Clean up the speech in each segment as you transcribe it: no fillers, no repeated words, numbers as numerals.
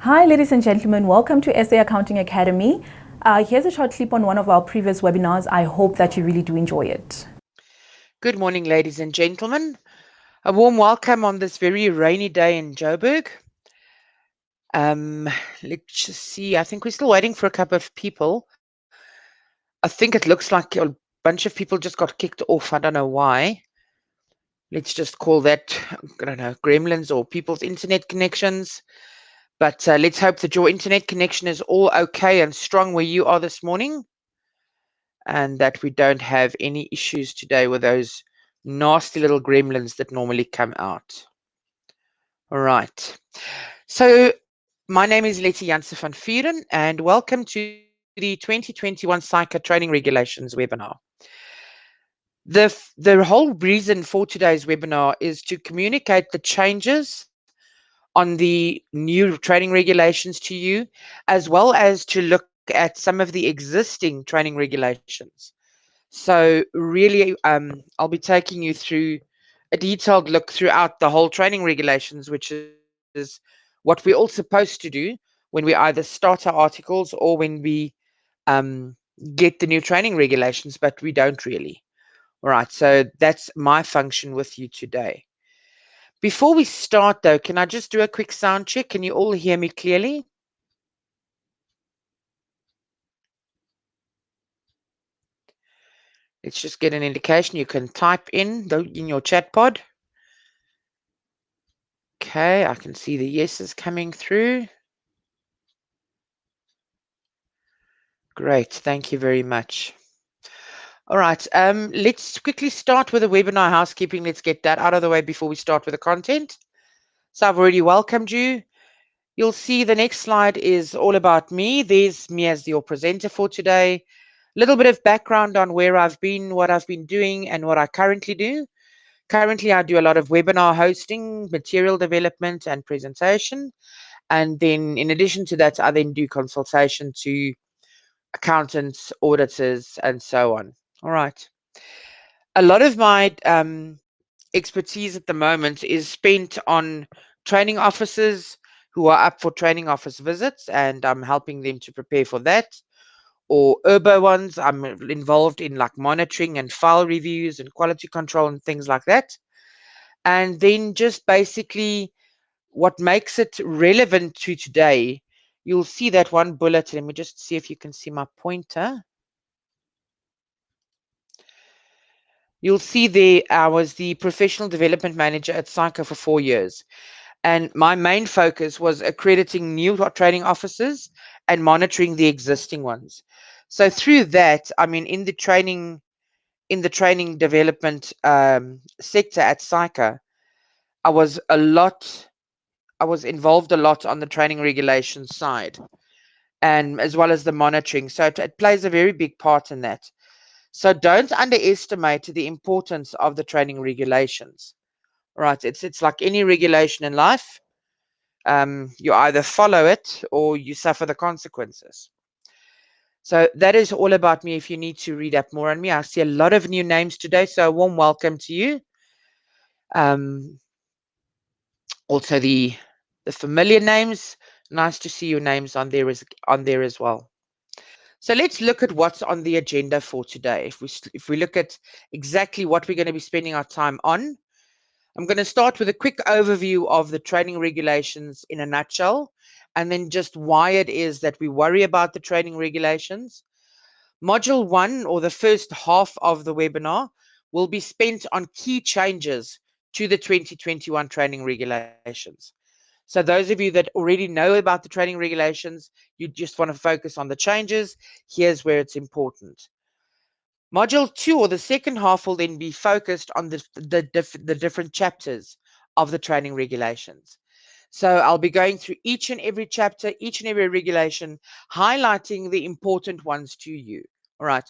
Hi, ladies and gentlemen. Welcome to SA Accounting Academy. Here's a short clip on one of our previous webinars. I hope that you really do enjoy it. Good morning, ladies and gentlemen. A warm welcome on this very rainy day in Joburg. Let's just see. I think we're still waiting for a couple of people. I think it looks like a bunch of people just got kicked off. I don't know why. Let's just call that, I don't know, gremlins or people's internet connections. But let's hope that your internet connection is all okay and strong where you are this morning, and that we don't have any issues today with those nasty little gremlins that normally come out. All right. So my name is Lettie Janse van Vuuren, and welcome to the 2021 SAICA Training Regulations webinar. The whole reason for today's webinar is to communicate the changes on the new training regulations to you, as well as to look at some of the existing training regulations. So really, I'll be taking you through a detailed look throughout the whole training regulations, which is what we're all supposed to do when we either start our articles or when we um, get the new training regulations, but we don't really. All right, so that's my function with you today. Before we start, though, can I just do a quick sound check? Can you all hear me clearly? Let's just get an indication. You can type in your chat pod. Okay, I can see the yeses coming through. Great, thank you very much. All right, let's quickly start with the webinar housekeeping. Let's get that out of the way before we start with the content. So I've already welcomed you. You'll see the next slide is all about me. There's me as your presenter for today. A little bit of background on where I've been, what I've been doing, and what I currently do. Currently, I do a lot of webinar hosting, material development, and presentation. And then in addition to that, I then do consultation to accountants, auditors, and so on. All right. A lot of my expertise at the moment is spent on training officers who are up for training office visits, and I'm helping them to prepare for that. Or urbo ones, I'm involved in like monitoring and file reviews and quality control and things like that. And then just basically what makes it relevant to today, you'll see that one bullet. Let me just see if you can see my pointer. You'll see there I was the professional development manager at SAICA for 4 years. And my main focus was accrediting new training officers and monitoring the existing ones. So through that, I mean, in the training development sector at SAICA, I was a lot, I was involved a lot on the training regulations side, and as well as the monitoring. So it plays a very big part in that. So don't underestimate the importance of the training regulations. Right? It's like any regulation in life. You either follow it or you suffer the consequences. So that is all about me. If you need to read up more on me, I see a lot of new names today. So a warm welcome to you. Um, Also the familiar names. Nice to see your names on there as well. So let's look at what's on the agenda for today. If we look at exactly what we're going to be spending our time on, I'm going to start with a quick overview of the training regulations in a nutshell, and then just why it is that we worry about the training regulations. Module 1, or the first half of the webinar, will be spent on key changes to the 2021 training regulations. So those of you that already know about the training regulations, you just want to focus on the changes, here's where it's important. Module 2, or the second half, will then be focused on the different chapters of the training regulations. So I'll be going through each and every chapter, each and every regulation, highlighting the important ones to you. All right.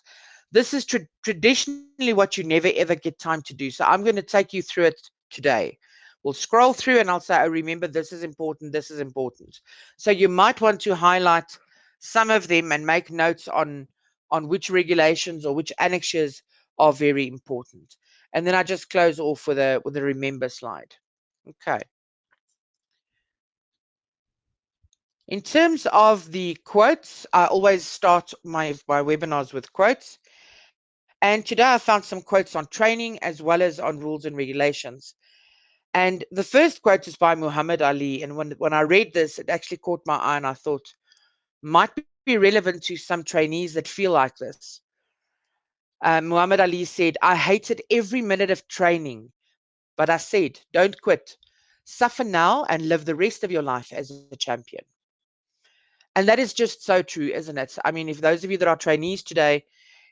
This is traditionally what you never ever get time to do. So I'm going to take you through it today. We'll scroll through and I'll say, oh, remember, this is important, this is important. So you might want to highlight some of them and make notes on which regulations or which annexures are very important. And then I just close off with a remember slide. Okay. In terms of the quotes, I always start my webinars with quotes. And today I found some quotes on training as well as on rules and regulations. And the first quote is by Muhammad Ali. And when I read this, it actually caught my eye and I thought, might be relevant to some trainees that feel like this. Muhammad Ali said, I hated every minute of training, but I said, don't quit. Suffer now and live the rest of your life as a champion. And that is just so true, isn't it? I mean, if those of you that are trainees today,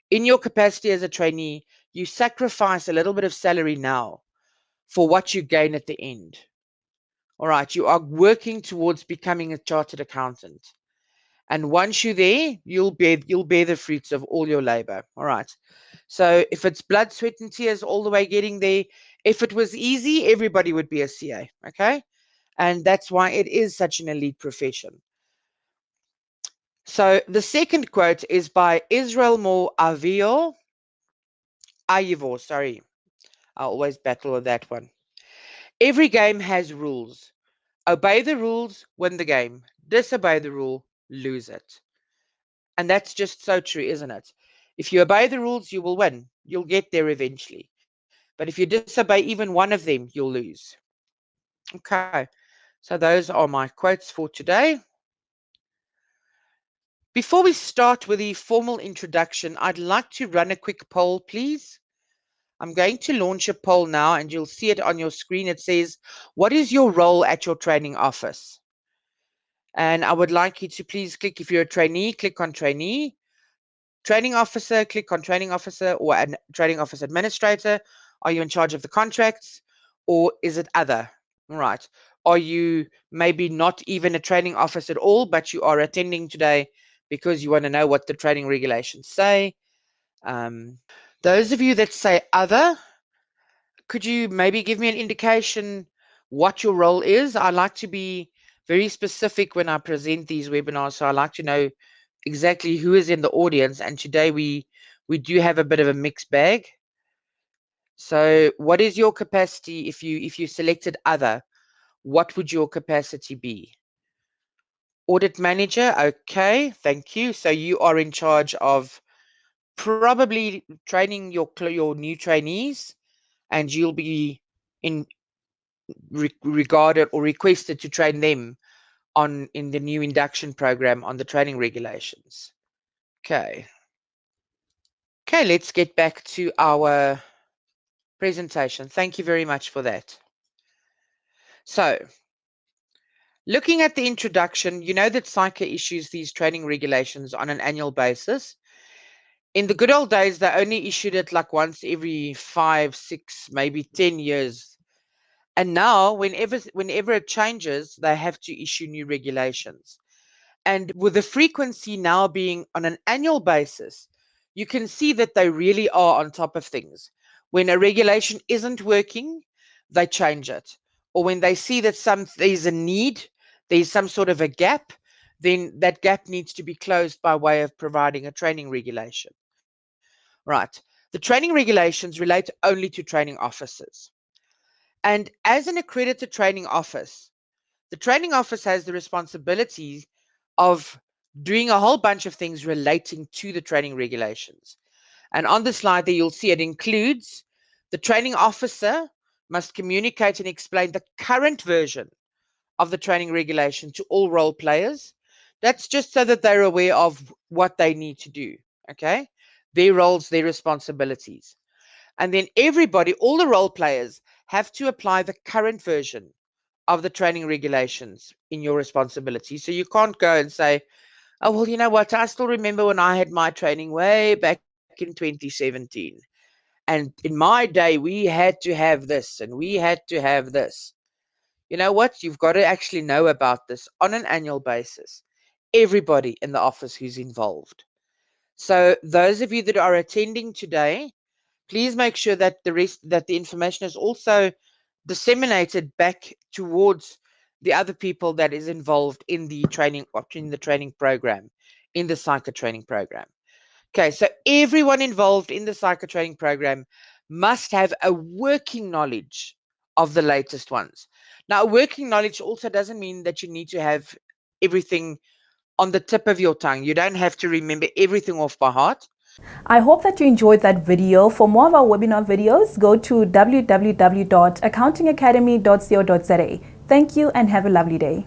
in your capacity as a trainee, you sacrifice a little bit of salary now for what you gain at the end. All right, you are working towards becoming a chartered accountant. And once you're there, you'll bear the fruits of all your labor. All right. So if it's blood, sweat, and tears all the way getting there, if it was easy, everybody would be a CA. Okay. And that's why it is such an elite profession. So the second quote is by Israel Ayivor, sorry. I always battle with that one. Every game has rules. Obey the rules, win the game. Disobey the rule, lose it. And that's just so true, isn't it? If you obey the rules, you will win. You'll get there eventually. But if you disobey even one of them, you'll lose. Okay. So those are my quotes for today. Before we start with the formal introduction, I'd like to run a quick poll, please. I'm going to launch a poll now and you'll see it on your screen. It says, what is your role at your training office? And I would like you to please click, if you're a trainee, click on trainee. Training officer, click on training officer or training office administrator. Are you in charge of the contracts or is it other? All right. Are you maybe not even a training office at all, but you are attending today because you want to know what the training regulations say? Those of you that say other, could you maybe give me an indication what your role is? I like to be very specific when I present these webinars, so I like to know exactly who is in the audience. And today we do have a bit of a mixed bag. So what is your capacity if you selected other? What would your capacity be? Audit manager, okay, thank you. So you are in charge of probably training your new trainees, and you'll be in regarded or requested to train them in the new induction program on the training regulations. Okay. Okay, let's get back to our presentation. Thank you very much for that. So, looking at the introduction, you know that SAICA issues these training regulations on an annual basis. In the good old days, they only issued it like once every 5, 6, maybe 10 years. And now, whenever it changes, they have to issue new regulations. And with the frequency now being on an annual basis, you can see that they really are on top of things. When a regulation isn't working, they change it. Or when they see that there's a need, there's some sort of a gap, then that gap needs to be closed by way of providing a training regulation. Right. The training regulations relate only to training officers. And as an accredited training office, the training office has the responsibility of doing a whole bunch of things relating to the training regulations. And on the slide there, you'll see it includes the training officer must communicate and explain the current version of the training regulation to all role players. That's just so that they're aware of what they need to do, okay? Their roles, their responsibilities. And then everybody, all the role players, have to apply the current version of the training regulations in your responsibility. So you can't go and say, oh, well, you know what? I still remember when I had my training way back in 2017. And in my day, we had to have this and we had to have this. You know what? You've got to actually know about this on an annual basis. Everybody in the office who's involved. So those of you that are attending today, please make sure that the information is also disseminated back towards the other people that is involved in the training program, in the SAICA training program. Okay, so everyone involved in the SAICA training program must have a working knowledge of the latest ones. Now, working knowledge also doesn't mean that you need to have everything on the tip of your tongue. You don't have to remember everything off by heart. I hope that you enjoyed that video. For more of our webinar videos, go to www.accountingacademy.co.za. Thank you and have a lovely day.